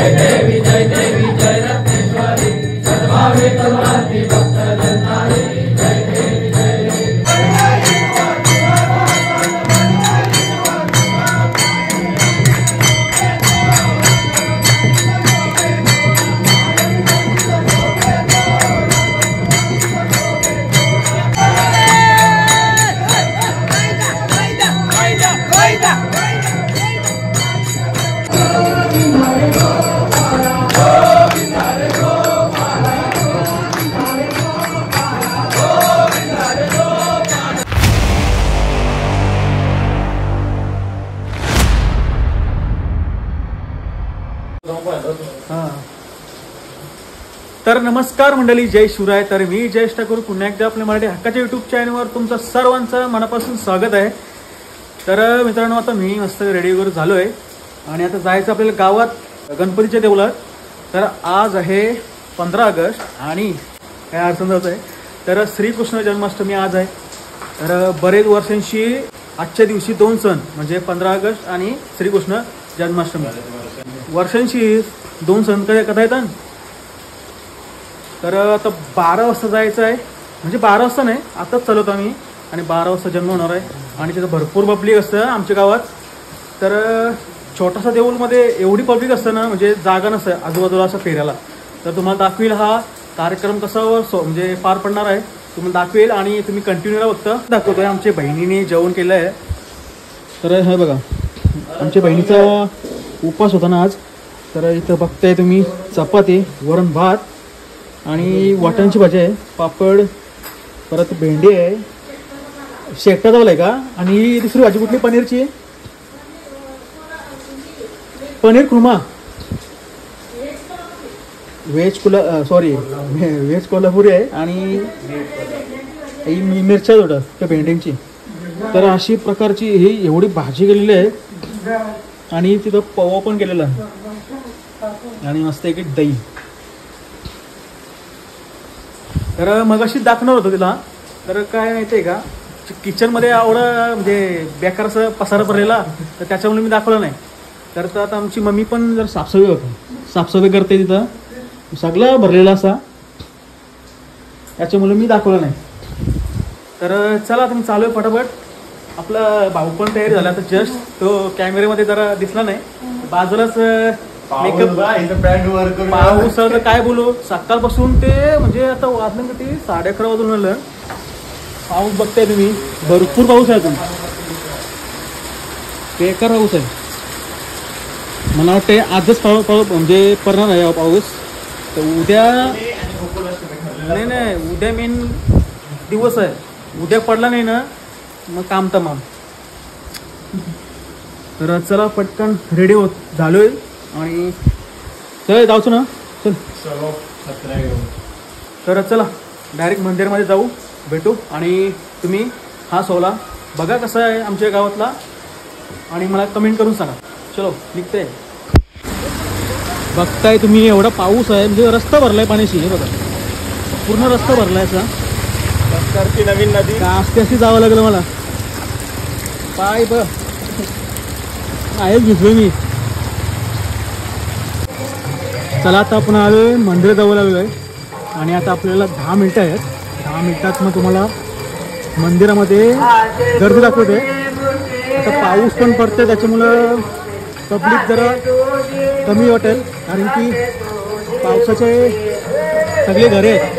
जय देवी जय रत्नेश्वरी सद्भावे करुणार्थी भक्त जनतारी जय देवी जय देवी। तर नमस्कार मंडळी, जय शिवराय। तर मी जयेश ठाकूर पुन्हा एकदा आपल्या मराठी हक्काच्या युट्यूब चॅनलवर तुमचं सर्वांचं मनापासून स्वागत आहे। तर मित्रांनो, आता मी मस्त रेडी वगैरे झालो आहे आणि आता जायचं आपल्याला गावात गणपतीच्या देवळात। तर आज आहे 15 ऑगस्ट आणि काय अडचण जात आहे, तर श्रीकृष्ण जन्माष्टमी आज आहे। तर बरेच वर्षांशी आजच्या दिवशी दोन सण म्हणजे 15 ऑगस्ट आणि श्रीकृष्ण जन्माष्टमी, वर्षांशी दोन सण कथा येतात। तर आता 12 वाजता जायचं आहे, म्हणजे 12 वाजता नाही, आताच चालवतो आम्ही आणि 12 वाजता जन्म होणार आहे आणि तिथं भरपूर पब्लिक असतं आमच्या गावात। तर छोटासा देऊळमध्ये एवढी पब्लिक असतं ना, म्हणजे जागा नसतं आजूबाजूला असं फेरायला। तर तुम्हाला दाखवेल हा कार्यक्रम कसा म्हणजे पार पडणार आहे, तुम्हाला दाखवेल आणि तुम्ही कंटिन्यू बघता दाखवतोय। आमच्या बहिणीने जेवण केलं आहे, तर हे बघा आमच्या बहिणीचा उपवास होता ना आज। तर इथं बघताय तुम्ही चपाती, वरण भात आणि वाटाण्याची भाजी आहे, पापड, परत भेंडी आहे, शेकटा चावला आहे का, आणि दुसरी भाजी कुठली पनीरची, पनीर कुर्मा, व्हेज कोल्हापुरी आहे आणि मिरच्या जोडा त्या भेंडींची। तर अशी प्रकारची ही एवढी भाजी केलेली आहे आणि तिथं पवा पण केलेला आहे आणि मस्त एक दही। तर मग अशी दाखवणार होतं तिला, तर काय माहिती आहे का, किचनमध्ये एवढं म्हणजे बेकार असं पसारा भरलेला, तर त्याच्यामुळे मी दाखवलं नाही। तर आता आमची मम्मी पण जर साफसफाई करते तिथं, सगळं भरलेला असा, त्याच्यामुळे मी दाखवलं नाही। तर चला तुम्ही चालू आहे फटाफट। आपला भाऊ पण तयारी झाला तर जस्ट, तो कॅमेऱ्यामध्ये जरा दिसला नाही, बाजूलाच मेकअप पाऊस तर काय बोलू, सकाळपासून ते म्हणजे आता वाजलं का ते 11:30 वाजून आलं। पाऊस बघताय तुम्ही, भरपूर पाऊस आहे अजून, बेकार पाऊस आहे। मला वाटते आजच पाऊस म्हणजे पडणार आहे पाऊस। तर उद्या नाही, उद्या मेन दिवस आहे, उद्या पडला नाही ना मग काम तमाम। तर चला पटकन रेडी होत झालोय आणि चल जाऊचं ना, चल। तर चला डायरेक्ट मंदिरामध्ये जाऊ, भेटू आणि तुम्ही हा सोहळा बघा कसा आहे आमच्या गावातला आणि मला कमेंट करून सांगा। चलो निघते। बघताय तुम्ही एवढा पाऊस आहे, म्हणजे रस्ता भरलाय पाण्याशी, हे बघा पूर्ण रस्ता भरलाय असा, नवीन नदी असते अशी जावं लागलं मला, पाय बघ आहेच भिजलोय मी। चला आता आपण आलोय मंदिर जावं लागलोय आणि आता आपल्याला 10 मिनिटं आहेत, 10 मिनिटात मग तुम्हाला मंदिरामध्ये गर्दी दाखवते। आता पाऊस पण पडतोय त्याच्यामुळं पब्लिक जरा कमी वाटेल, कारण की पावसाचे सगळे घरे आहेत।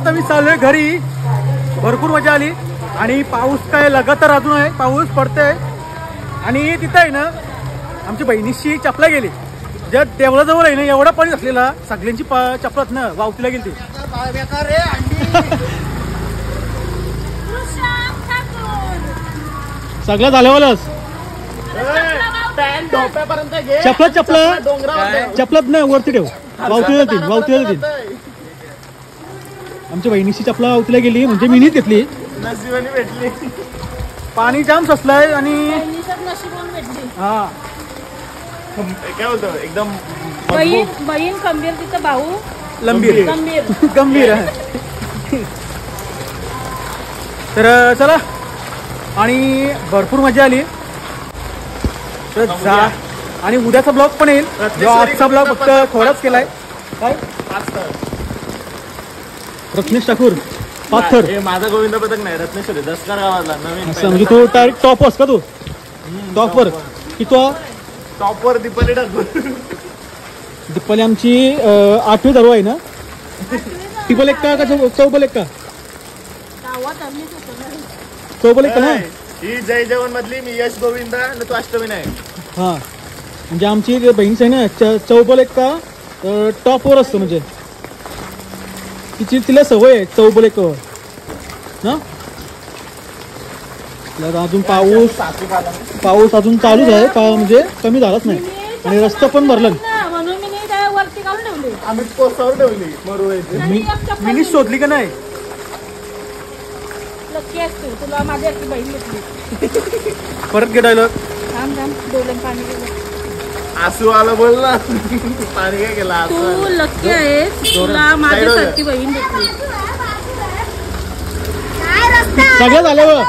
आता मी चाललोय घरी. भरपूर मजा आली आणि पाऊस काय लगातार अजून आहे, पाऊस पडतोय. आणि तिथं आहे ना आमची बहिणीची चपला गेली. ज्या देवळाजवळ आहे ना एवढा पाणी असलेला, सगळ्यांची चपलात ना वावतीला गेली. सगळं झाल्यावरच चपला चपलात नाही वरती ठेव, वावतीला जातील, वावतीला जातील. आमच्या बहिणीची चपला वावतीला गेली म्हणजे मीनीच घेतली. भेटली. पाणी जाम ससलाय आणि हा काय बोलतो एकदम बहीण खंबीर, तिचा भाऊ लंबीर गंभीर. गंभीर आहे. तर चला आणि भरपूर मजा आली. तर जा आणि उद्याचा ब्लॉग पण येईल. जो आजचा ब्लॉग फक्त थोडाच केलाय. काय रत्नेश ठाकूर पाथर हे माझा गोविंद पथक नाही, रत्नेश्वरी दसकार गावातला नवीन. असं म्हणजे तू डायरेक्ट टॉप का तू टॉपवर की तो टॉपवर दीपाली ठाकूर. दीपाली आमची 8वी दरवा आहे ना. टिपल एक का चौबल एक का चौबल एक का ना. ही जय जवान मधली मी यश गोविंद आणि तू अष्टमी नाही. हा म्हणजे आमची बहीण आहे ना चौबल एक का टॉपवर असतं. म्हणजे तिला सवय आहे चौबल एक ना. अजून पाऊस अजून चालूच आहे, म्हणजे कमी झालाच नाही आणि रस्ता पण भरला. म्हणून मी वरती काढून ठेवली. आम्ही पोस्टावर ठेवली मरू. मिनी शोधली का नाही. लक्की असतो तुला माझी अशी बहीण भेटली. परत घे डायलॉग. थांब थांब डोलन पाणी गेलं. आसू आला बोल ना. पाणी काय केला. तू लक्की आहे, तुला माझ्यासारखी बहीण भेटली. सगळं झालं.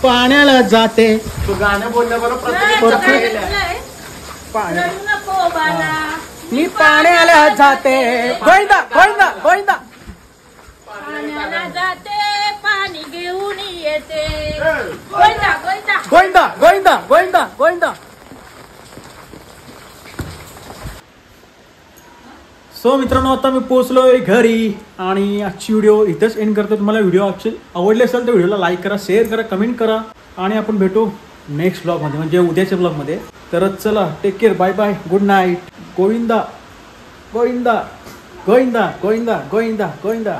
पाण्याला जाते. तू गाणं बोलल्याबरोबर नको बाळा, मी पाण्याला जाते. गोविंदा गोविंदा गोविंदा. पाण्याला जाते, पाणी घेऊन येते. गोविंदा गोविंदा गोविंदा गोविंदा गोविंदा गोविंदा. सो मित्रांनो आता मी पोहोचलोय घरी आणि आजची व्हिडिओ इथेच एंड करतो. तुम्हाला व्हिडिओ ॲक्च्युअली आवडले असेल तर व्हिडिओला लाईक करा, शेअर करा, कमेंट करा आणि आपण भेटू नेक्स्ट ब्लॉगमध्ये म्हणजे उद्याच्या ब्लॉगमध्ये. तर चला take care, bye bye, good night. Govinda Govinda Govinda Govinda Govinda Govinda.